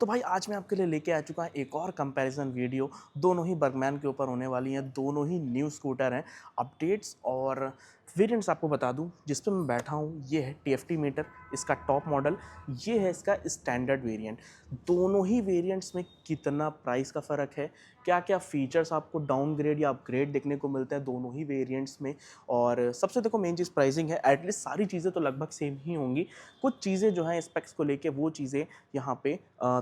तो भाई आज मैं आपके लिए लेके आ चुका हूँ एक और कंपैरिजन वीडियो। दोनों ही बर्गमैन के ऊपर होने वाली हैं, दोनों ही न्यू स्कूटर हैं। अपडेट्स और वेरिएंट्स आपको बता दूं, जिस पे मैं बैठा हूँ ये है टीएफटी मीटर, इसका टॉप मॉडल। ये है इसका स्टैंडर्ड वेरिएंट। दोनों ही वेरिएंट्स में कितना प्राइस का फ़र्क है, क्या क्या फीचर्स आपको डाउनग्रेड या अपग्रेड देखने को मिलते हैं दोनों ही वेरिएंट्स में। और सबसे देखो मेन चीज़ प्राइसिंग है। एटलीस्ट सारी चीज़ें तो लगभग सेम ही होंगी, कुछ चीज़ें जो हैं स्पेक्स को लेके वो चीज़ें यहाँ पे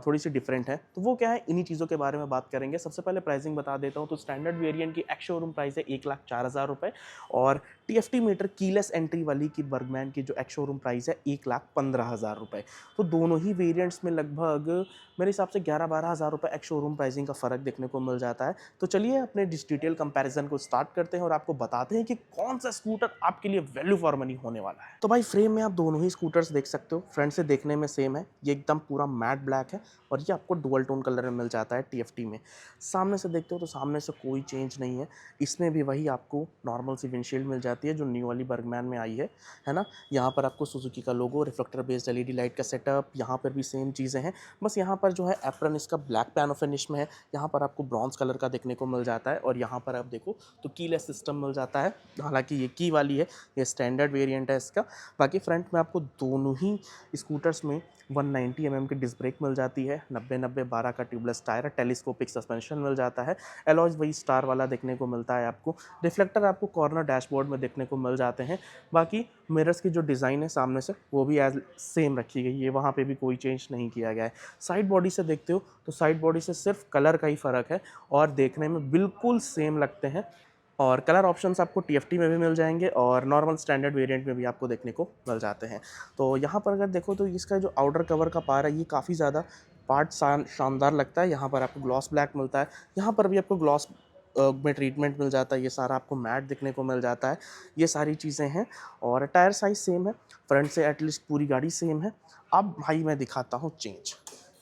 थोड़ी सी डिफरेंट है। तो वो क्या है, इन्हीं चीज़ों के बारे में बात करेंगे। सबसे पहले प्राइसिंग बता देता हूँ। तो स्टैंडर्ड वेरिएंट की एक्स शोरूम प्राइस है 1,04,000 रुपये और टीएफटी मीटर कीलेस एंट्री वाली की बर्गमैन की जो एक्स शोरूम प्राइस है 1,15,000 रुपये। तो दोनों ही वेरिएंट्स में लगभग मेरे हिसाब से 11-12 हज़ार रुपये एक्स शोरूम प्राइसिंग का फ़र्क देखने को मिल जाता है। तो चलिए अपने डिटेल कंपैरिजन को स्टार्ट करते हैं और आपको बताते हैं कि कौन सा स्कूटर आपके लिए वैल्यू फॉर मनी होने वाला है। तो भाई फ्रेम में आप दोनों ही स्कूटर्स देख सकते हो। फ्रंट से देखने में सेम है, ये एकदम पूरा मैट ब्लैक है और ये आपको डुअल टोन कलर में मिल जाता है टीएफटी में। सामने से देखते हो तो सामने से कोई चेंज नहीं है। इसमें भी वही आपको नॉर्मल सी विंडशील्ड मिल जाती है जो न्यू वाली बर्गमैन में आई है ना। यहाँ पर आपको सुजुकी का लोगो, रिफ्लेक्टर बेस्ड एलईडी लाइट का सेटअप, यहाँ पर भी सेम चीज़ें हैं। बस यहाँ पर जो है एप्रन इसका ब्लैक पैनो फिनिश में है, यहाँ पर आपको ब्रॉन्ज कलर का देखने को मिल जाता है। और यहाँ पर आप देखो तो कीलेस सिस्टम मिल जाता है, हालांकि ये की वाली है, ये स्टैंडर्ड वेरिएंट है इसका। बाकी फ्रंट में आपको दोनों ही स्कूटर्स में 190 की डिस्क ब्रेक मिल जाती है, 90-90-12 का ट्यूबलेस टायर है, टेलीस्कोपिक सस्पेंशन मिल जाता है। एलॉयज वही स्टार वाला देखने को मिलता है आपको। रिफ्लेक्टर आपको कॉर्नर डैशबोर्ड में देखने को मिल जाते हैं। बाकी मिरर्स की जो डिज़ाइन है सामने से वो भी एज सेम रखी गई है, वहाँ पे भी कोई चेंज नहीं किया गया है। साइड बॉडी से देखते हो तो साइड बॉडी से सिर्फ कलर का ही फ़र्क है और देखने में बिल्कुल सेम लगते हैं। और कलर ऑप्शंस आपको टीएफटी में भी मिल जाएंगे और नॉर्मल स्टैंडर्ड वेरिएंट में भी आपको देखने को मिल जाते हैं। तो यहाँ पर अगर देखो तो इसका जो आउटर कवर का पार्ट है ये काफ़ी ज़्यादा पार्ट शानदार लगता है। यहाँ पर आपको ग्लॉस ब्लैक मिलता है, यहाँ पर भी आपको ग्लॉस में ट्रीटमेंट मिल जाता है, ये सारा आपको मैट देखने को मिल जाता है। ये सारी चीज़ें हैं और टायर साइज़ सेम है, फ्रंट से एटलीस्ट पूरी गाड़ी सेम है। अब भाई मैं दिखाता हूँ चेंज।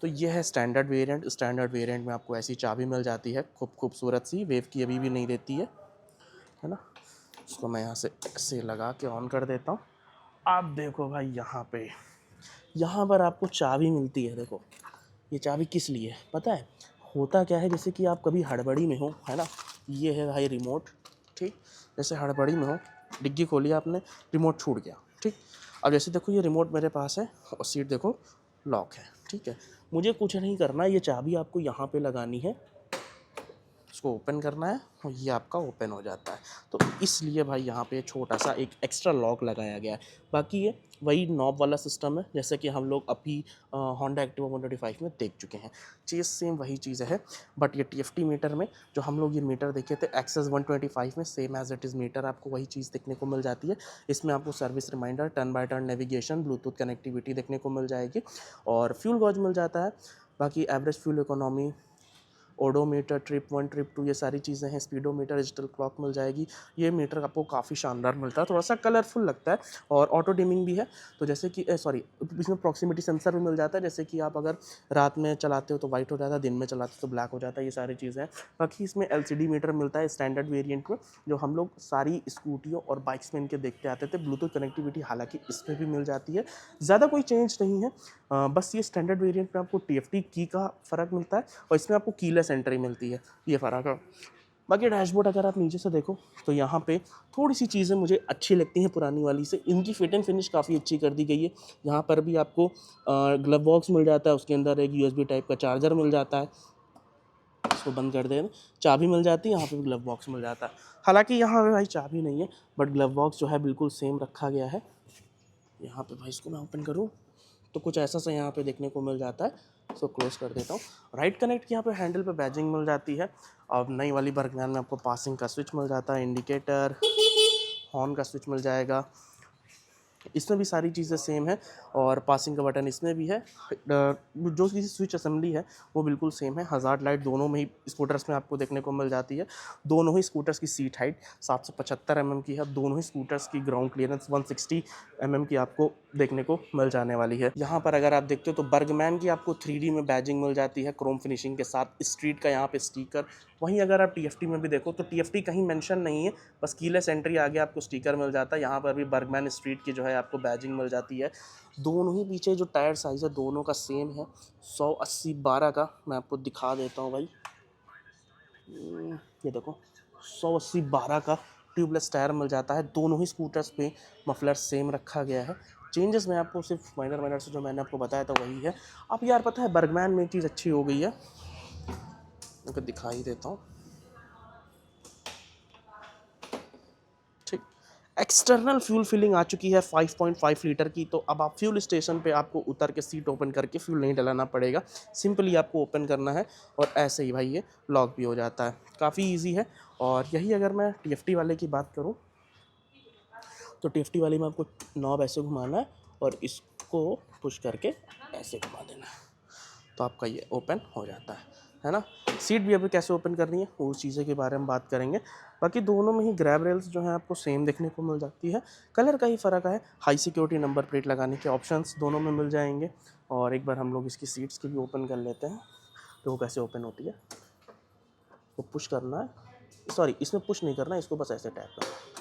तो ये है स्टैंडर्ड वेरिएंट। स्टैंडर्ड वेरिएंट में आपको ऐसी चाबी मिल जाती है, खूबसूरत सी, वेव की अभी भी नहीं देती है ना। इसको मैं यहाँ से ऐसे लगा के ऑन कर देता हूँ। आप देखो भाई यहाँ पर आपको चाबी मिलती है। देखो ये चाबी किस लिए है पता है? होता क्या है, जैसे कि आप कभी हड़बड़ी में हो, है ना, ये है भाई रिमोट, ठीक। जैसे हड़बड़ी में हो, डिग्गी खोली आपने, रिमोट छूट गया, ठीक। अब जैसे देखो ये रिमोट मेरे पास है और सीट देखो लॉक है, ठीक है। मुझे कुछ नहीं करना, ये चाबी आपको यहाँ पे लगानी है, इसको ओपन करना है और ये आपका ओपन हो जाता है। तो इसलिए भाई यहाँ पे छोटा सा एक एक्स्ट्रा लॉक लगाया गया है। बाकी ये वही नॉब वाला सिस्टम है जैसे कि हम लोग अभी होंडा एक्टिवा 125 में देख चुके हैं। चीज़ सेम वही चीज़ है, बट ये टीएफटी मीटर में जो हम लोग ये मीटर देखे थे एक्सेस 125 में, same as it is meter आपको वही चीज़ देखने को मिल जाती है। इसमें आपको service reminder, turn by turn navigation, Bluetooth connectivity देखने को मिल जाएगी और फ्यूल गॉज मिल जाता है। बाकी average fuel economy, odometer, trip 1 trip 2 ये सारी चीज़ें हैं। स्पीडोमीटर, डिजिटल क्लॉक मिल जाएगी। ये मीटर आपको काफ़ी शानदार मिलता है, थोड़ा सा कलरफुल लगता है और ऑटो डिमिंग भी है। तो जैसे कि सॉरी, इसमें प्रॉक्सिमिटी सेंसर भी मिल जाता है, जैसे कि आप अगर रात में चलाते हो तो वाइट हो जाता है, दिन में चलाते हो तो ब्लैक हो जाता है, ये सारी चीज़ें हैं। बाकी इसमें एलसीडी मीटर मिलता है स्टैंडर्ड वेरिएंट में, जो हम लोग सारी स्कूटियों और बाइक्स में इनके देखते आते थे। ब्लूटूथ कनेक्टिविटी हालांकि इसमें भी मिल जाती है, ज़्यादा कोई चेंज नहीं है। बस ये स्टैंडर्ड वेरिएंट में आपको टीएफटी की का फ़र्क मिलता है और इसमें आपको कीलेस एंट्री मिलती है, ये फ़र्क है। बाकी डैशबोर्ड अगर आप नीचे से देखो तो यहाँ पे थोड़ी सी चीज़ें मुझे अच्छी लगती हैं पुरानी वाली से। इनकी फिट एंड फिनिश काफ़ी अच्छी कर दी गई है। यहाँ पर भी आपको ग्लव बॉक्स मिल जाता है, उसके अंदर एक यूएसबी टाइप का चार्जर मिल जाता है, इसको बंद कर दें, चाबी मिल जाती है, यहाँ पे भी ग्लव बॉक्स मिल जाता है। हालांकि यहाँ पे भाई चाबी नहीं है, बट ग्लव बॉक्स जो है बिल्कुल सेम रखा गया है। यहाँ पे भाई इसको मैं ओपन करूँ तो कुछ ऐसा सा यहाँ पे देखने को मिल जाता है। इसको क्लोज कर देता हूँ। राइट कनेक्ट की यहाँ पे हैंडल पे बैजिंग मिल जाती है। अब नई वाली बर्गमैन में आपको पासिंग का स्विच मिल जाता है, इंडिकेटर, हॉर्न का स्विच मिल जाएगा। इसमें भी सारी चीज़ें सेम है और पासिंग का बटन इसमें भी है। जो की स्विच असेंबली है वो बिल्कुल सेम है। हज़ार्ड लाइट दोनों में ही स्कूटर्स में आपको देखने को मिल जाती है। दोनों ही स्कूटर्स की सीट हाइट 775 की है। दोनों ही स्कूटर्स की ग्राउंड क्लियरेंस 160 की आपको देखने को मिल जाने वाली है। यहाँ पर अगर आप देखते हो तो बर्गमैन की आपको 3D में बैजिंग मिल जाती है क्रोम फिनिशिंग के साथ, स्ट्रीट का यहाँ पे स्टिकर। वहीं अगर आप टीएफटी में भी देखो तो टीएफटी कहीं मेंशन नहीं है, बस कीलेस एंट्री आगे आपको स्टिकर मिल जाता है। यहाँ पर भी बर्गमैन स्ट्रीट की जो है है, आपको बैजिंग मिल जाती है। दोनों ही पीछे जो टायर साइज़ है दोनों का सेम है, 180/12 का। मैं आपको दिखा देता हूँ भाई, ये देखो 180/12 का ट्यूबलेस टायर मिल जाता है। दोनों ही स्कूटर्स पे मफलर सेम रखा गया है। चेंजेस में आपको सिर्फ माइनर से जो मैंने आपको बताया था वही है। अब यार पता है बर्गमैन में एक चीज़ अच्छी हो गई है, मैं दिखा ही देता हूँ। ठीक, एक्सटर्नल फ्यूल फिलिंग आ चुकी है 5.5 लीटर की। तो अब आप फ्यूल स्टेशन पे आपको उतर के सीट ओपन करके फ्यूल नहीं डलाना पड़ेगा, सिंपली आपको ओपन करना है और ऐसे ही भाई ये लॉक भी हो जाता है। काफ़ी इजी है। और यही अगर मैं टीएफटी वाले की बात करूँ तो टीएफटी वाले में आपको नॉब ऐसे घुमाना है और इसको पुश करके ऐसे घुमा देना है, तो आपका ये ओपन हो जाता है ना। सीट भी अभी कैसे ओपन करनी है वो चीज़ें के बारे में बात करेंगे। बाकी दोनों में ही ग्रैब रेल्स जो हैं आपको सेम देखने को मिल जाती है, कलर का ही फ़र्क है। हाई सिक्योरिटी नंबर प्लेट लगाने के ऑप्शंस दोनों में मिल जाएंगे। और एक बार हम लोग इसकी सीट्स की भी ओपन कर लेते हैं, तो वो कैसे ओपन होती है। वो पुश करना है, सॉरी इसमें पुश नहीं करना है, इसको बस ऐसे टैप करना है,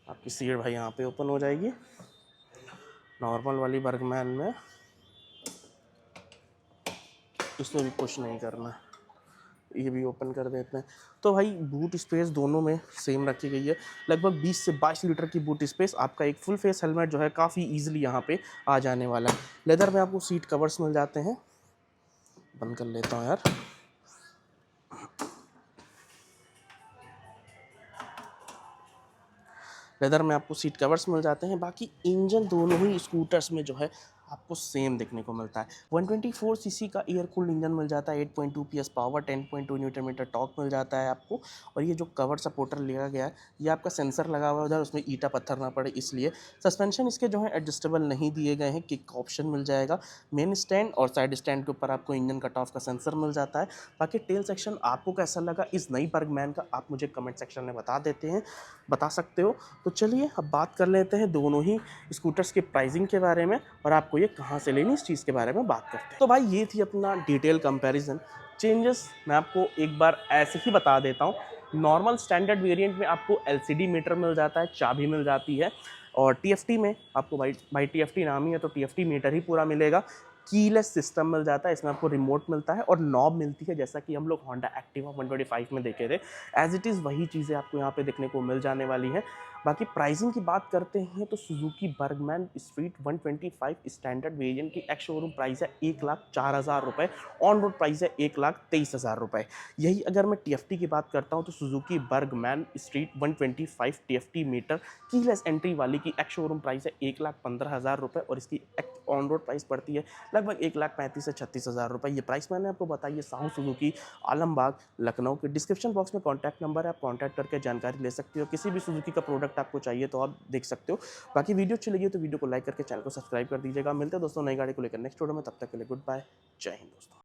आपकी सीट भाई यहाँ पे ओपन हो जाएगी। नॉर्मल वाली बर्गमैन में इसमें भी पुश नहीं करना है, ये भी ओपन कर देते हैं। तो भाई बूट स्पेस दोनों में सेम रखी गई है, लगभग 20 से 22 लीटर की बूट स्पेस। आपका एक फुल फेस हेलमेट जो है काफ़ी इजीली यहाँ पे आ जाने वाला है। लेदर में आपको सीट कवर्स मिल जाते हैं, बंद कर लेता हूँ यार। लेदर में आपको सीट कवर्स मिल जाते हैं। बाकी इंजन दोनों ही स्कूटर्स में जो है आपको सेम देखने को मिलता है। 124 सीसी का एयर कूल्ड इंजन मिल जाता है, 8.2 PS power, 10.2 newton metre torque मिल जाता है आपको। और ये जो कवर सपोर्टर लिया गया है, ये आपका सेंसर लगा हुआ है उधर, उसमें ईंटा पत्थर ना पड़े इसलिए। सस्पेंशन इसके जो है एडजस्टेबल नहीं दिए गए हैं, किक का ऑप्शन मिल जाएगा। मेन स्टैंड और साइड स्टैंड के ऊपर आपको इंजन कट ऑफ का सेंसर मिल जाता है। बाकी टेल सेक्शन आपको कैसा लगा इस नई बर्गमैन का, आप मुझे कमेंट सेक्शन में बता सकते हो। तो चलिए अब बात कर लेते हैं दोनों ही स्कूटर्स के प्राइसिंग के बारे में, और आपको ये कहाँ से लेनी इस चीज़ के बारे में बात करते हैं। तो भाई ये थी अपना डिटेल कंपैरिजन। चेंजेस मैं आपको एक बार ऐसे ही बता देता हूँ। नॉर्मल स्टैंडर्ड वेरिएंट में आपको एलसीडी मीटर मिल जाता है, चाबी मिल जाती है। और टीएफटी में आपको भाई टीएफटी नाम ही है तो टीएफटी मीटर ही पूरा मिलेगा। कीलेस सिस्टम मिल जाता है, इसमें आपको रिमोट मिलता है और नॉब मिलती है, जैसा कि हम लोग होंडा एक्टिवा 125 में देखे थे। एज इट इज़ वही चीज़ें आपको यहाँ पे देखने को मिल जाने वाली हैं। बाकी प्राइसिंग की बात करते हैं तो Suzuki Burgman Street 125 standard variant की एक्स शोरूम प्राइस है 1,04,000 रुपये, ऑन रोड प्राइस है 1,23,000 रुपये। यही अगर मैं टीएफटी की बात करता हूँ तो Suzuki Burgman Street 125 TFT meter keyless entry वाली की एक्स शोरूम प्राइस है 1,15,000 रुपये, और इसकी ऑन रोड प्राइस पड़ती है लगभग 1,35,000 से 36,000 रुपये। ये प्राइस मैंने आपको बताई है साहू सुजुकी आलमबाग लखनऊ के। डिस्क्रिप्शन बॉक्स में कॉन्टैक्ट नंबर है, आप कॉन्टैक्ट करके जानकारी ले सकते हो। किसी भी सुजुकी का प्रोडक्ट आपको चाहिए तो आप देख सकते हो। बाकी वीडियो अच्छी लगी तो वीडियो को लाइक करके चैनल को सब्सक्राइब कर दीजिएगा। मिलते हैं दोस्तों नई गाड़ी को लेकर नेक्स्ट वीडियो में, तब तक के लिए गुड बाय, जय हिंद दोस्तों।